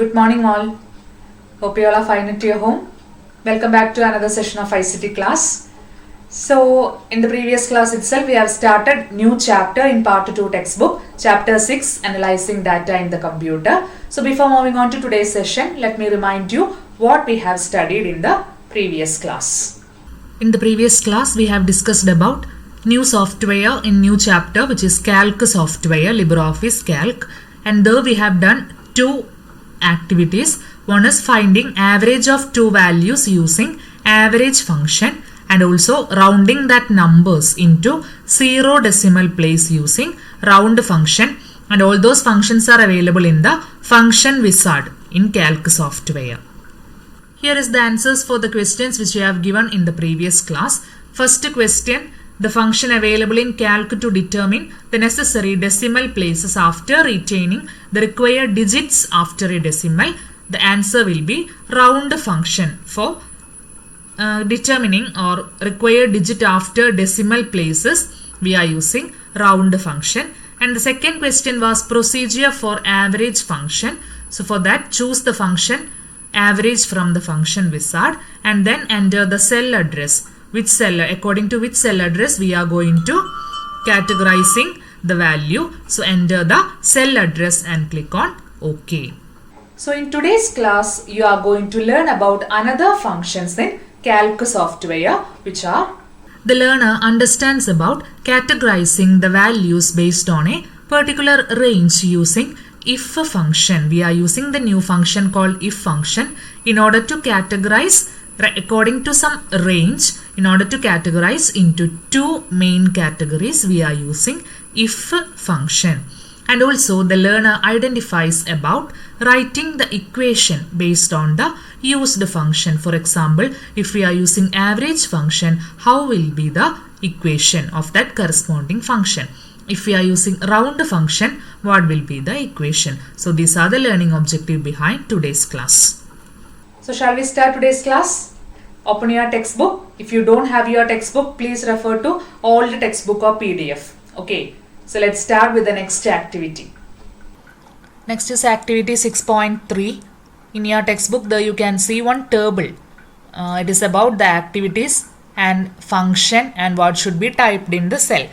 Good morning all. Hope you all are fine at your home. Welcome back to another session of ICT Class. So in the previous class itself we have started new chapter in part 2 textbook, chapter 6, analyzing data in the computer. So before moving on to today's session, let me remind you what we have studied in the previous class. In the previous class we have discussed about new software in new chapter, which is Calc software, LibreOffice Calc, and there we have done two activities. One is finding average of two values using average function, and also rounding that numbers into 0 decimal place using round function, and all those functions are available in the function wizard in Calc software. Here is the answers for the questions which we have given in the previous class. First question, the function available in Calc to determine the necessary decimal places after retaining the required digits after a decimal. The answer will be round function for determining or required digit after decimal places. We are using round function. And the second question was procedure for average function. So for that, choose the function average from the function wizard and then enter the cell address. Which cell, according to which cell address we are going to categorizing the value. So enter the cell address and click on OK. So in today's class, you are going to learn about another functions in Calc software, which are the learner understands about categorizing the values based on a particular range using if function. We are using the new function called if function in order to categorize according to some range. In order to categorize into two main categories, we are using if function. And also the learner identifies about writing the equation based on the used function. For example, if we are using average function, how will be the equation of that corresponding function? If we are using round function, what will be the equation? So these are the learning objective behind today's class. So shall we start today's class? Open your textbook. If you don't have your textbook, please refer to all the textbook or PDF. Okay. So let's start with the next activity. Next is activity 6.3. In your textbook, there you can see one table. It is about the activities and function and what should be typed in the cell.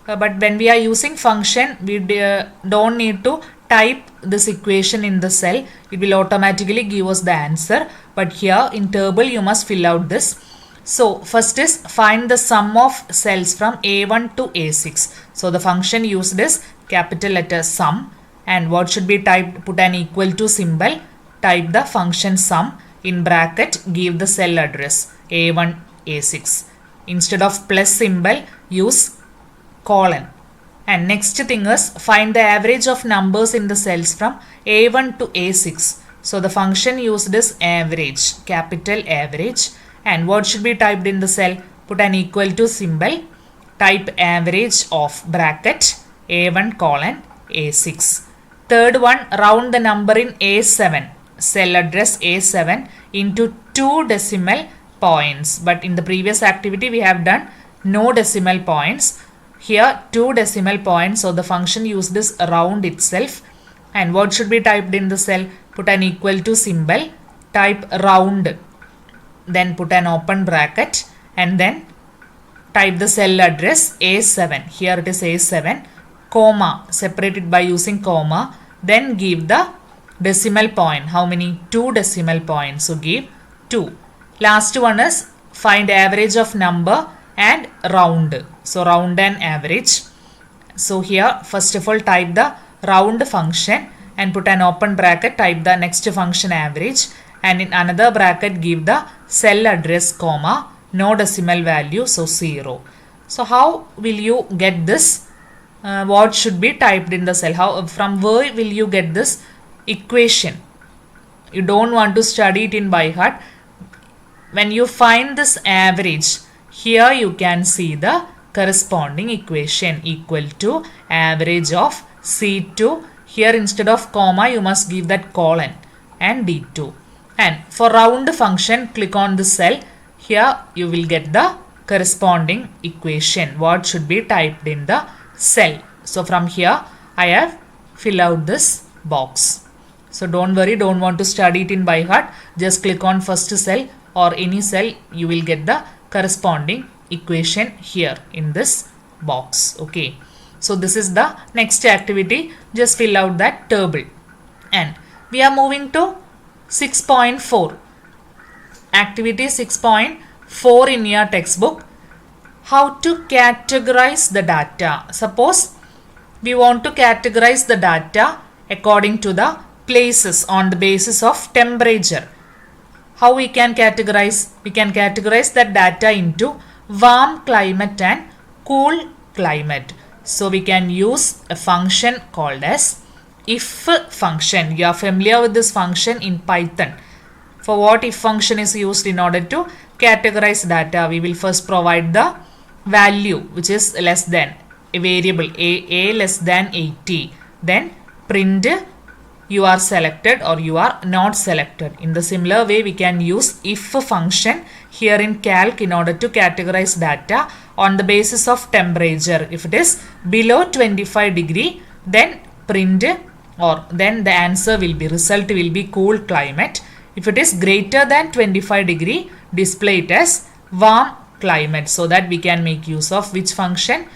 But when we are using function, we don't need to type this equation in the cell. It will automatically give us the answer. But here in table, you must fill out this. So first is find the sum of cells from A1 to A6. So the function used is capital letter sum, and what should be typed? Put an equal to symbol, type the function sum in bracket, give the cell address A1 A6. Instead of plus symbol, use colon. And next thing is find the average of numbers in the cells from A1 to A6. So the function used is average, capital average. And what should be typed in the cell? Put an equal to symbol, type average of bracket A1 colon A6. Third one, round the number in A7, cell address A7 into 2 decimal points. But in the previous activity, we have done no decimal points. Here 2 decimal points, so the function used this round itself. And what should be typed in the cell? Put an equal to symbol, type round, then put an open bracket and then type the cell address A7. Here it is A7, comma, separated by using comma, then give the decimal point. How many? 2 decimal points. So give 2. Last one is find average of number and round. So round and average. So here first of all type the round function and put an open bracket, type the next function average, and in another bracket give the cell address comma, no decimal value, so 0. So how will you get this? What should be typed in the cell? From where will you get this equation? You don't want to study it in by heart. When you find this average, here you can see the corresponding equation equal to average of C2. Here instead of comma you must give that colon and D2. And for round function, click on the cell. Here you will get the corresponding equation. What should be typed in the cell? So from here I have fill out this box. So don't worry, don't want to study it in by heart. Just click on first cell or any cell, you will get the corresponding equation here in this box. Okay. So this is the next activity. Just fill out that table. And we are moving to 6.4. Activity 6.4 in your textbook. How to categorize the data. Suppose we want to categorize the data according to the places on the basis of temperature. How we can categorize? We can categorize that data into warm climate and cool climate. So we can use a function called as if function. You are familiar with this function in Python. For what if function is used in order to categorize data? We will first provide the value which is less than a variable a less than 80. Then print you are selected or you are not selected. In the similar way, we can use if function here in calc in order to categorize data on the basis of temperature. If it is below 25 degree, then print or then the answer will be, result will be cool climate. If it is greater than 25 degree, display it as warm climate, so that we can make use of which function?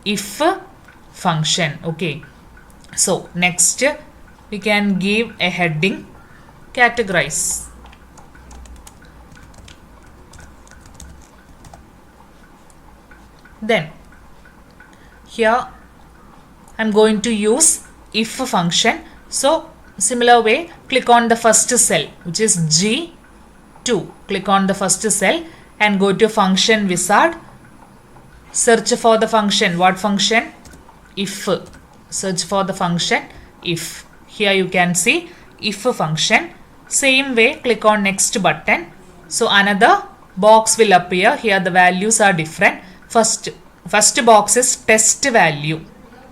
If function. Okay. So next we can give a heading categorize. Then here I am going to use if function. So similar way, click on the first cell which is G2. Click on the first cell and go to function wizard. Search for the function. What function? If. Search for the function if. Here you can see if function. Same way, click on next button. So another box will appear. Here the values are different. First box is test value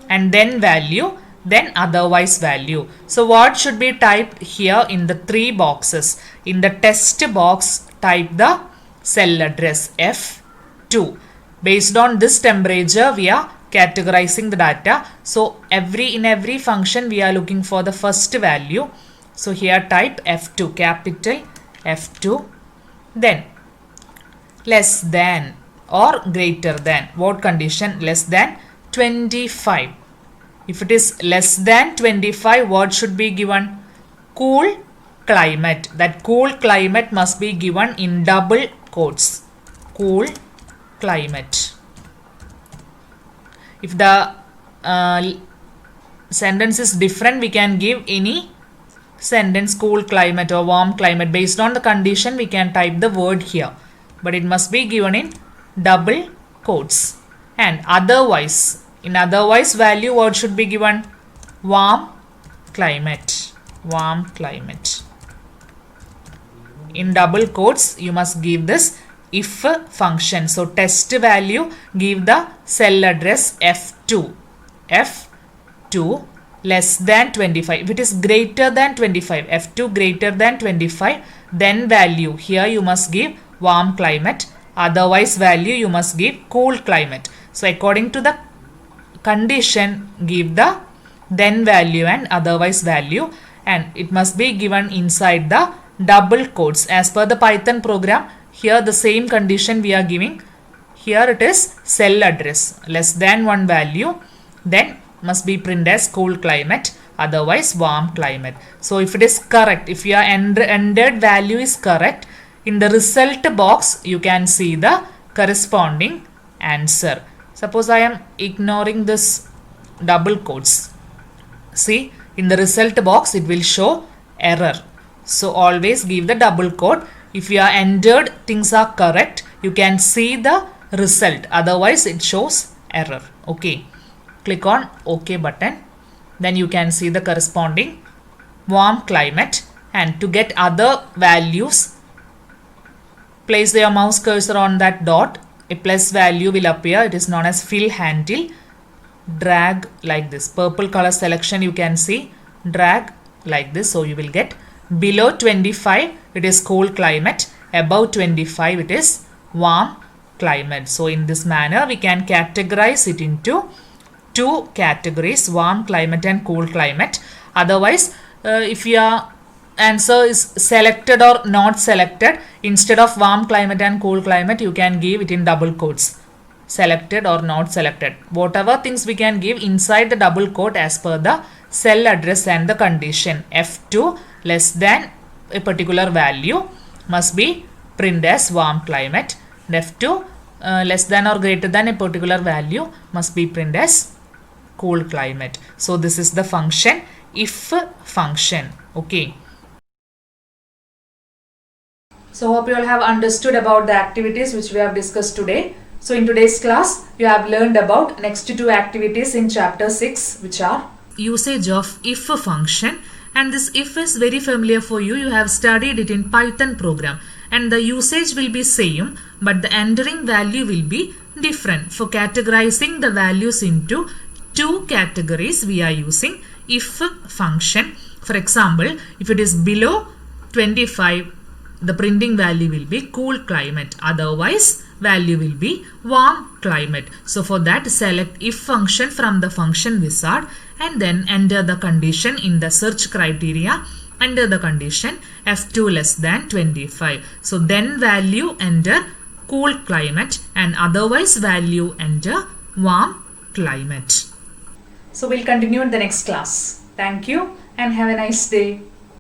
and then value, then otherwise value. So what should be typed here in the three boxes? In the test box, type the cell address F2. Based on this temperature, we are categorizing the data. So in every function we are looking for the first value. So here type F2, capital F2. Then less than or greater than. What condition? Less than 25. If it is less than 25, what should be given? Cool climate. That cool climate must be given in double quotes. Cool climate. If the sentence is different, we can give any sentence, cool climate or warm climate. Based on the condition, we can type the word here. But it must be given in double quotes. And otherwise, in otherwise value, what should be given? Warm climate. Warm climate. In double quotes, you must give this if function. So test value, give the cell address F2. F2 less than 25. If it is greater than 25, F2 greater than 25, then value. Here you must give warm climate. Otherwise value you must give cool climate. So according to the condition, give the then value and otherwise value, and it must be given inside the double quotes. As per the Python program, here the same condition we are giving. Here it is cell address less than one value, then must be printed as cool climate, otherwise warm climate. So if it is correct, if your entered value is correct, in the result box you can see the corresponding answer. Suppose I am ignoring this double quotes. See, in the result box it will show error. So always give the double quote. If your entered things are correct, you can see the result. Otherwise it shows error. Okay. Click on OK button. Then you can see the corresponding warm climate. And to get other values, place your mouse cursor on that dot. A plus value will appear. It is known as fill handle. Drag like this. Purple color selection you can see. Drag like this. So you will get below 25 it is cool climate. Above 25 it is warm climate. So in this manner we can categorize it into two categories, warm climate and cool climate. Otherwise if your answer is selected or not selected, instead of warm climate and cool climate, you can give it in double quotes. Selected or not selected. Whatever things we can give inside the double quote as per the cell address and the condition. F2 less than a particular value must be print as warm climate. And F2 less than or greater than a particular value must be print as cool climate. So this is the function, if function. Okay. So hope you all have understood about the activities which we have discussed today. So in today's class, you have learned about next two activities in chapter 6, which are usage of if function. And this if is very familiar for you. You have studied it in Python program. And the usage will be same, but the entering value will be different. For categorizing the values into two categories, we are using if function. For example, if it is below 25, the printing value will be cool climate. Otherwise, value will be warm climate. So for that, select if function from the function wizard and then enter the condition in the search criteria. Enter the condition F2 less than 25. So then value enter cool climate and otherwise value enter warm climate. So we'll continue in the next class. Thank you and have a nice day.